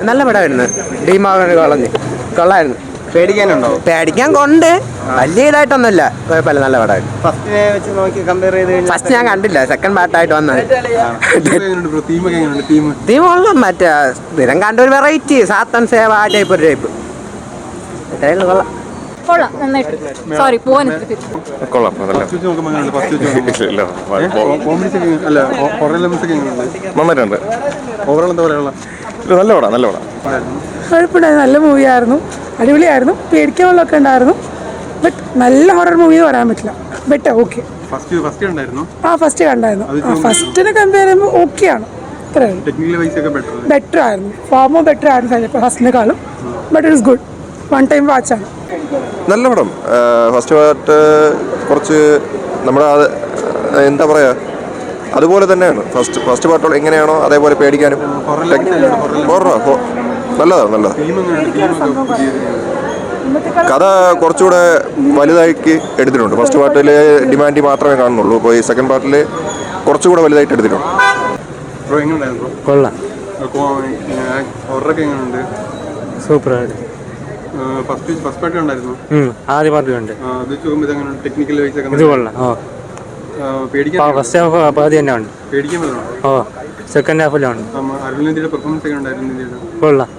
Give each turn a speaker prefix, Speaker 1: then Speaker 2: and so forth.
Speaker 1: നല്ല പടമായിരുന്നു. ഡീമാകൻ കളഞ്ഞ് കൊള്ളായിരുന്നു.
Speaker 2: പേടിക്കാനുണ്ടോ?
Speaker 1: പേടിക്കാൻ കൊണ്ട് വലിയ ഇതായിട്ടൊന്നുമില്ല, കുഴപ്പമില്ല, നല്ല പടമായിരുന്നു.
Speaker 2: ഫസ്റ്റിനെ വെച്ച് നോക്കി കമ്പയർ ചെയ്ത് കഴിഞ്ഞാൽ
Speaker 1: ഫസ്റ്റ് ഞാൻ കണ്ടില്ല, സെക്കൻഡ് പാർട്ടായിട്ട് വന്നത്.
Speaker 2: തീം
Speaker 1: തീം കൊള്ളാം. മറ്റേ സ്ഥിരം കണ്ട ഒരു വെറൈറ്റി സാത്തൻ സേവ ആ ടൈപ്പ് ഒരു ടൈപ്പ് കൊള്ളാം.
Speaker 3: കൊള്ളാം, നന്നായിട്ട്. സോറി, പോവാൻ
Speaker 4: കൊള്ളാം. നന്നായിട്ടുണ്ട്.
Speaker 2: ഓവറോൾ എന്താ പറയാനുള്ള?
Speaker 4: നല്ല പടം, നല്ല പടം.
Speaker 5: കുഴപ്പമില്ലായിരുന്നു, നല്ല മൂവിയായിരുന്നു, അടിപൊളിയായിരുന്നു. പേടിക്കാനുള്ളതൊക്കെ ഉണ്ടായിരുന്നു. ബട്ട് നല്ല ഹൊറർ മൂവി എന്ന് പറയാൻ പറ്റില്ല. But okay.
Speaker 2: ഫസ്റ്റ് ഉണ്ടായിരുന്നു.
Speaker 5: ഫസ്റ്റ് കണ്ടായിരുന്നു. ഫസ്റ്റിനെ കമ്പയർ ചെയ്യുമ്പോൾ ഓക്കെയാണ്. ബെറ്റർ ആയിരുന്നു, ഫാമോ ബെറ്റർ ആയിരുന്നു ഫസ്റ്റിനെക്കാളും. But it is good, one time വാച്ചാണ്.
Speaker 4: നല്ല പടം. ഫസ്റ്റ് പാർട്ട് കുറച്ച് നമ്മുടെ എന്താ പറയുക, അതുപോലെ തന്നെയാണ് ഫസ്റ്റ് പാർട്ടോളം എങ്ങനെയാണോ അതേപോലെ പേടിക്കാനും നല്ലതാണ്. കഥ കുറച്ചുകൂടെ വലുതാക്കി എടുത്തിട്ടുണ്ട്. ഫസ്റ്റ് പാർട്ടിൽ ഡിമാൻഡ് മാത്രമേ കാണുന്നുള്ളൂ. ഇപ്പോൾ ഈ സെക്കൻഡ് പാർട്ടിൽ കുറച്ചുകൂടെ വലുതായിട്ട് എടുത്തിട്ടുണ്ട്.
Speaker 1: കൊള്ളാം,
Speaker 2: സൂപ്പറായിട്ട്. ഫസ്റ്റ് പാർട്ടി ഉണ്ടായിരുന്നു.
Speaker 1: ആദ്യ പാർട്ടി ഉണ്ട്.
Speaker 2: ഇത്
Speaker 1: കൊള്ളാം.
Speaker 2: ഫസ്റ്റ്
Speaker 1: ഹാഫ് പകുതി തന്നെ ഉണ്ട്.
Speaker 2: പേടിക്കാൻ
Speaker 1: സെക്കൻഡ് ഹാഫിലാണ്.
Speaker 2: അരുണിന്റെ പെർഫോമൻസ് ഒക്കെ ഉണ്ടായിരുന്നു.
Speaker 1: കൊള്ളാം.